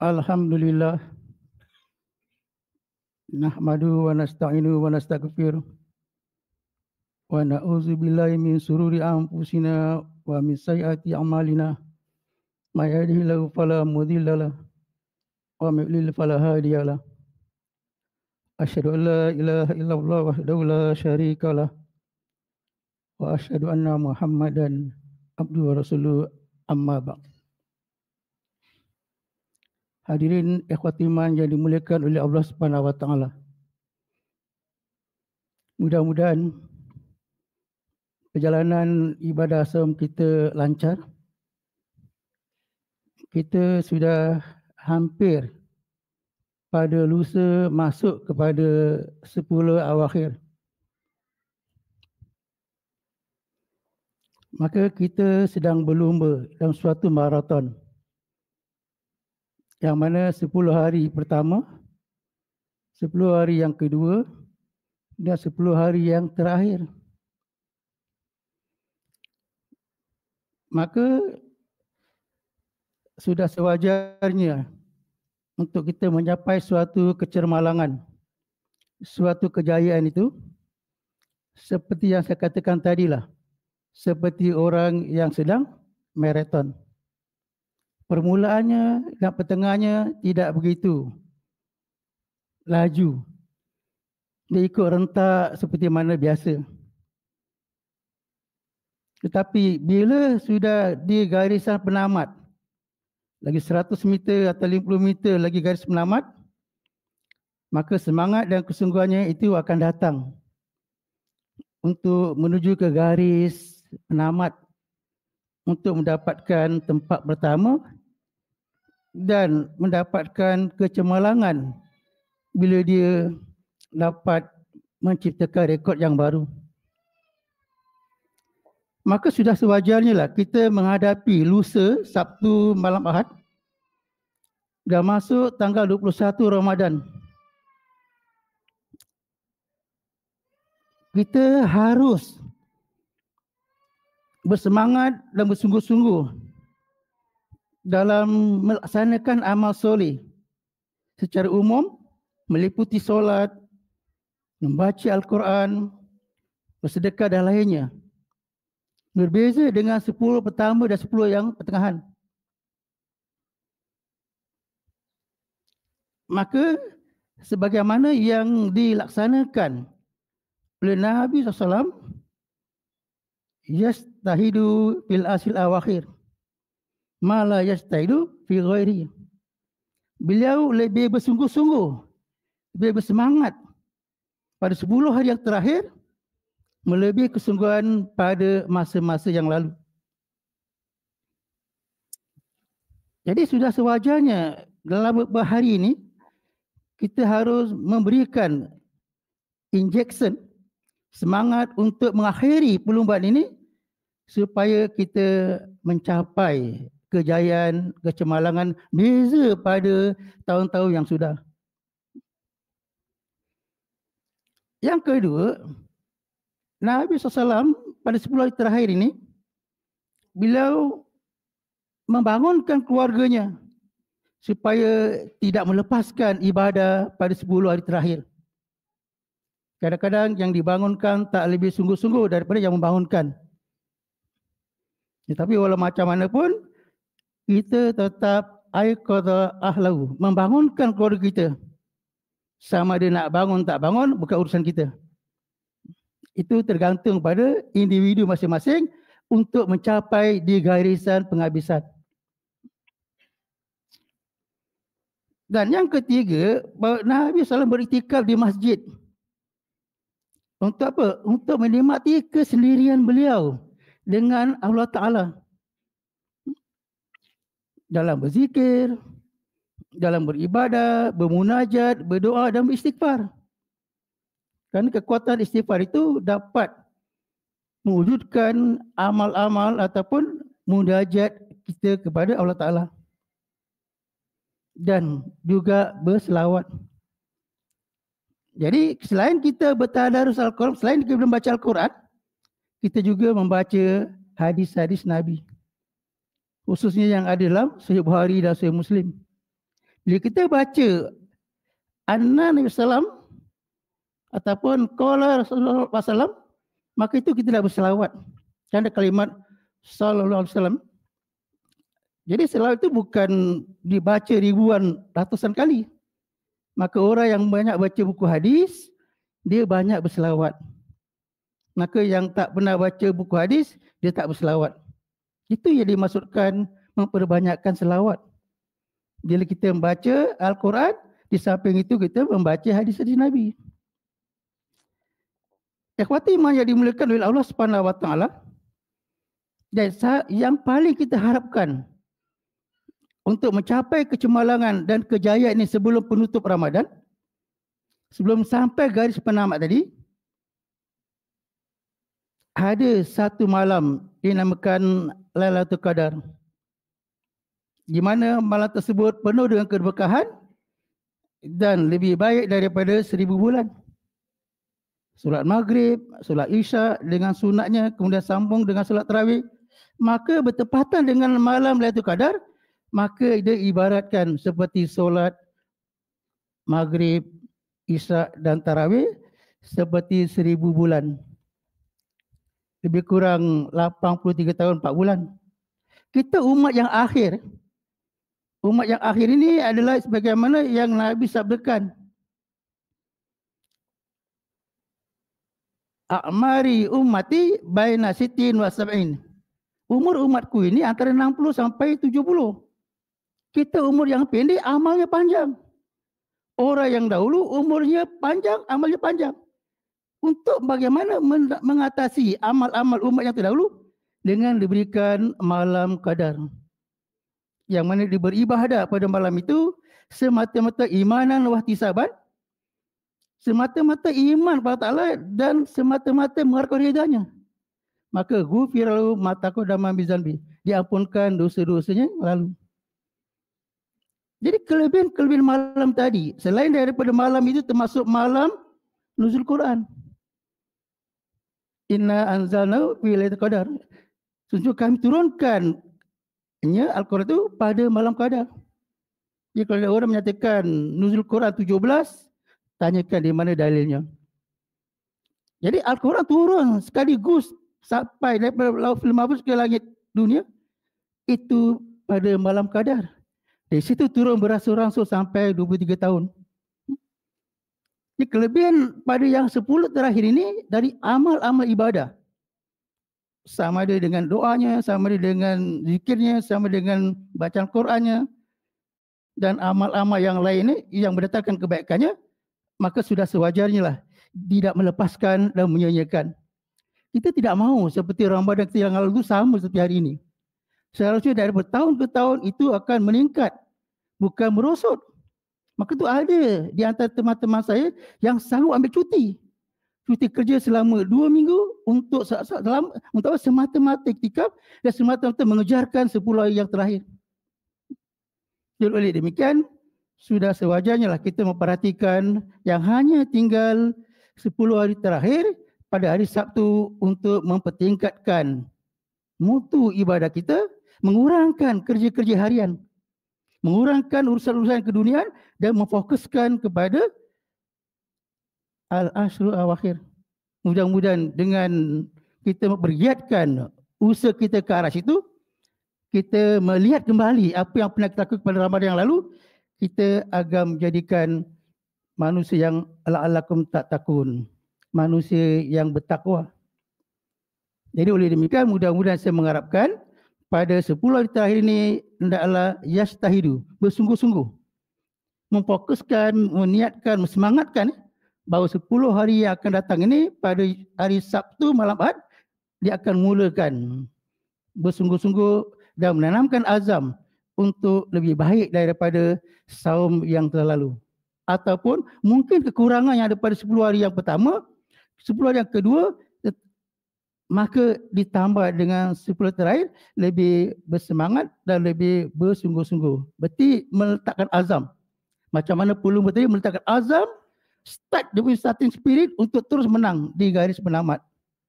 Alhamdulillah, nahmadu wa nasta'inu wa nastaghfir wa na'udzu billahi min sururi anfusina wa min sayyiati a'malina. May yahdihillahu fala mudilla lahu wa may yudlil fala hadiya lahu. Asyhadu an la ilaha illallah wahdahu la syarika lah wa asyhadu anna Muhammadan abduhu wa rasuluhu amma ba'd. Hadirin ikhwati iman yang dimuliakan oleh Allah Subhanahu wa taala. Mudah-mudahan perjalanan ibadah saum kita lancar. Kita sudah hampir pada lusa masuk kepada 10 awakhir. Maka kita sedang berlumba dalam suatu maraton. Yang mana 10 hari pertama, 10 hari yang kedua dan 10 hari yang terakhir. Maka sudah sewajarnya untuk kita mencapai suatu kecermalangan, suatu kejayaan itu seperti yang saya katakan tadilah, seperti orang yang sedang maraton. Permulaannya dan pertengahannya tidak begitu laju. Dia ikut rentak seperti mana biasa. Tetapi bila sudah di garisan penamat, lagi 100 meter atau 50 meter lagi garis penamat, maka semangat dan kesungguhannya itu akan datang untuk menuju ke garis penamat untuk mendapatkan tempat pertama dan mendapatkan kecemerlangan bila dia dapat menciptakan rekod yang baru. Maka sudah sewajarnya lah kita menghadapi lusa Sabtu malam Ahad dah masuk tanggal 21 Ramadan. Kita harus bersemangat dan bersungguh-sungguh dalam melaksanakan amal soleh secara umum, meliputi solat, membaca Al-Quran, bersedekah dan lainnya. Berbeza dengan 10 pertama dan 10 yang pertengahan. Maka sebagaimana yang dilaksanakan oleh Nabi SAW, yastahidu fil asil awakhir ma la yastahidu fi ghairi. Beliau lebih bersungguh-sungguh, lebih bersemangat pada 10 hari yang terakhir melebihi kesungguhan pada masa-masa yang lalu. Jadi sudah sewajarnya dalam beberapa hari ini kita harus memberikan injection semangat untuk mengakhiri perlombaan ini supaya kita mencapai kejayaan, kecemerlangan beza pada tahun-tahun yang sudah. Yang kedua, Nabi SAW pada 10 hari terakhir ini, beliau membangunkan keluarganya supaya tidak melepaskan ibadah pada 10 hari terakhir. Kadang-kadang yang dibangunkan tak lebih sungguh-sungguh daripada yang membangunkan. Tetapi walau macam mana pun, kita tetap aiqadha ahlahu, membangunkan keluarga kita. Sama dia nak bangun tak bangun, bukan urusan kita. Itu tergantung pada individu masing-masing untuk mencapai di garisan penghabisan. Dan yang ketiga, Nabi SAW beriktikaf di masjid. Untuk apa? Untuk menikmati kesendirian beliau dengan Allah Ta'ala. Dalam berzikir, dalam beribadah, bermunajat, berdoa dan beristighfar. Kerana kekuatan istighfar itu dapat mewujudkan amal-amal ataupun munajat kita kepada Allah Ta'ala. Dan juga berselawat. Jadi selain kita bertadarus Al-Quran, selain kita membaca Al-Quran, kita juga membaca hadis-hadis Nabi. Khususnya yang ada dalam Sahih Bukhari dan Sahih Muslim. Bila kita baca anna Nabi Sallam ataupun qala Rasulullah SAW, maka itu kita dah berselawat. Kan ada kalimat sallallahu alaihi wasallam. Jadi selawat itu bukan dibaca ribuan, ratusan kali. Maka orang yang banyak baca buku hadis, dia banyak berselawat. Maka yang tak pernah baca buku hadis, dia tak berselawat. Itu yang dimaksudkan memperbanyakkan selawat. Bila kita membaca Al-Quran, di samping itu kita membaca hadis-hadis Nabi. Ikhwati iman yang dimuliakan oleh Allah Subhanahu Wa Taala. Dan yang paling kita harapkan untuk mencapai kecemerlangan dan kejayaan ini sebelum penutup Ramadan, sebelum sampai garis penamat tadi, ada satu malam dinamakan Lailatul Qadar, di mana malam tersebut penuh dengan keberkahan dan lebih baik daripada 1000 bulan. Solat maghrib, solat isya dengan sunatnya, kemudian sambung dengan solat tarawih, maka bertepatan dengan malam Lailatul Qadar, maka dia ibaratkan seperti solat maghrib, isya dan tarawih seperti 1000 bulan. Lebih kurang 83 tahun 4 bulan. Kita umat yang akhir. Umat yang akhir ini adalah sebagaimana yang Nabi sabdakan. A'mari ummati baina sittin wa sab'in. Umur umatku ini antara 60 sampai 70. Kita umur yang pendek, amalnya panjang. Orang yang dahulu umurnya panjang, amalnya panjang. Untuk bagaimana mengatasi amal-amal umat yang terdahulu? Dengan diberikan malam qadar. Yang mana dia beribadah pada malam itu semata-mata imanan wa ihtisaban, semata-mata iman pada Allah dan semata-mata mengharapkan ridanya. Maka ghufiralahu ma taqaddama min dzanbi, diampunkan dosa-dosanya lalu. Jadi kelebihan malam tadi, selain daripada malam itu termasuk malam nuzul Quran. Inna anzalnahu fi lailatul qadar. Sungguh kami turunkan Al-Quran itu pada malam qadar. Jadi kalau ada orang menyatakan nuzul Quran 17, tanyakan di mana dalilnya. Jadi Al-Quran turun sekaligus sampai daripada Lauhul Mahfuz ke langit dunia itu pada malam qadar. Dari situ turun beransur-ansur sampai 23 tahun. Jadi kelebihan pada yang 10 terakhir ini dari amal-amal ibadah. Sama ada dengan doanya, sama ada dengan zikirnya, sama dengan bacaan Qurannya dan amal-amal yang lain ini yang mendatangkan kebaikannya, maka sudah sewajarnya lah tidak melepaskan dan menyia-nyiakan. Kita tidak mahu seperti Ramadan yang lalu itu sama seperti hari ini. Seharusnya dari tahun ke tahun itu akan meningkat, bukan merosot. Maka itu ada di antara teman-teman saya yang sanggup ambil cuti kerja selama 2 minggu untuk semata-mata iktikaf dan semata-mata mengejarkan 10 hari yang terakhir. Jadi oleh demikian, sudah sewajarnya lah kita memperhatikan yang hanya tinggal 10 hari terakhir pada hari Sabtu untuk mempertingkatkan mutu ibadah kita, mengurangkan kerja-kerja harian, mengurangkan urusan-urusan keduniaan dan memfokuskan kepada al-ashrul awakhir. Mudah-mudahan dengan kita bergiatkan usaha kita ke arah situ, kita melihat kembali apa yang pernah kita lakukan pada Ramadan yang lalu, kita akan menjadikan manusia yang la'allakum tattaqun, manusia yang bertakwa. Jadi oleh demikian mudah-mudahan saya mengharapkan pada 10 hari terakhir ini hendaklah yastahidu, bersungguh-sungguh, memfokuskan, meniatkan, semangatkan bahawa 10 hari yang akan datang ini pada hari Sabtu malam Ahad dia akan mulakan bersungguh-sungguh dan menanamkan azam untuk lebih baik daripada saum yang telah lalu. Ataupun mungkin kekurangan yang ada pada 10 hari yang pertama, 10 hari yang kedua, maka ditambah dengan 10 terakhir lebih bersemangat dan lebih bersungguh-sungguh. Berarti meletakkan azam. Macam mana Pulung tadi meletakkan azam, start the starting spirit untuk terus menang di garis penamat.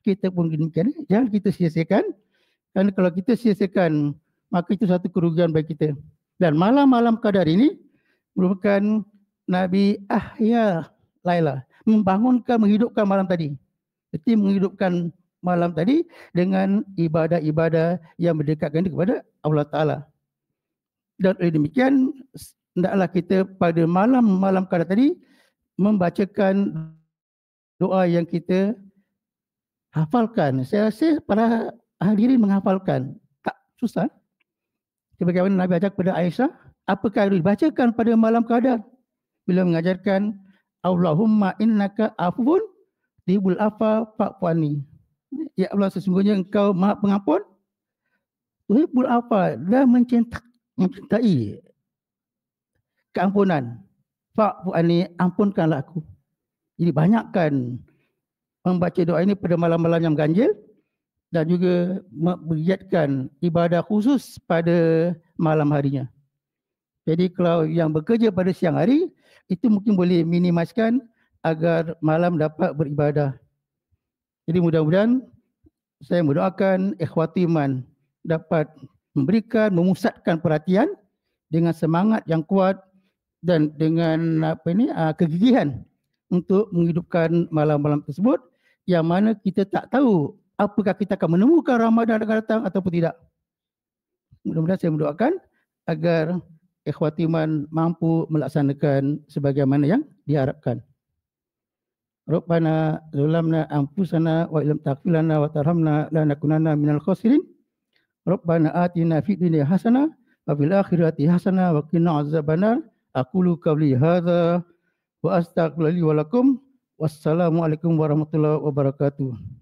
Kita pun demikian, jangan kita sia-siakan. Kerana kalau kita sia-siakan, maka itu satu kerugian bagi kita. Dan malam-malam qadar ini merupakan Nabi Ahya Laila, membangunkan, menghidupkan malam tadi. Jadi menghidupkan malam tadi dengan ibadah-ibadah yang mendekatkan diri kepada Allah Ta'ala. Dan oleh demikian, hendaklah kita pada malam qadar tadi membacakan doa yang kita hafalkan. Saya rasa para hadirin menghafalkan. Tak susah. Sebagaimana Nabi ajar kepada Aisyah, apakah yang dibacakan pada malam qadar? Bila mengajarkan, Allahumma innaka afun tibul afa fa'fuani. Ya Allah, sesungguhnya engkau maha pengampun, tuhibul afa, dan mencintai keampunan. Fa'fuani, ampunkanlah aku. Jadi banyakkan membaca doa ini pada malam-malam yang ganjil dan juga mengiatkan ibadah khusus pada malam harinya. Jadi kalau yang bekerja pada siang hari, itu mungkin boleh minimiskan agar malam dapat beribadah. Jadi mudah-mudahan saya mendoakan ikhwati iman dapat memberikan, memusatkan perhatian dengan semangat yang kuat dan dengan kegigihan untuk menghidupkan malam-malam tersebut, yang mana kita tak tahu apakah kita akan menemukan Ramadan akan datang ataupun tidak. Mudah-mudahan saya mendoakan agar ikhwati iman mampu melaksanakan sebagaimana yang diharapkan. Rabbana zalamna anfusana wa illam taghfir lana wa tarhamna lanakunanna minal khasirin. Rabbana atina fid dunya hasanah wa fil akhirati hasanah wa qina azabannar. Aqulu qawli hadza wa astaghfirullahi wa lakum. Wassalamualaikum warahmatullahi wabarakatuh.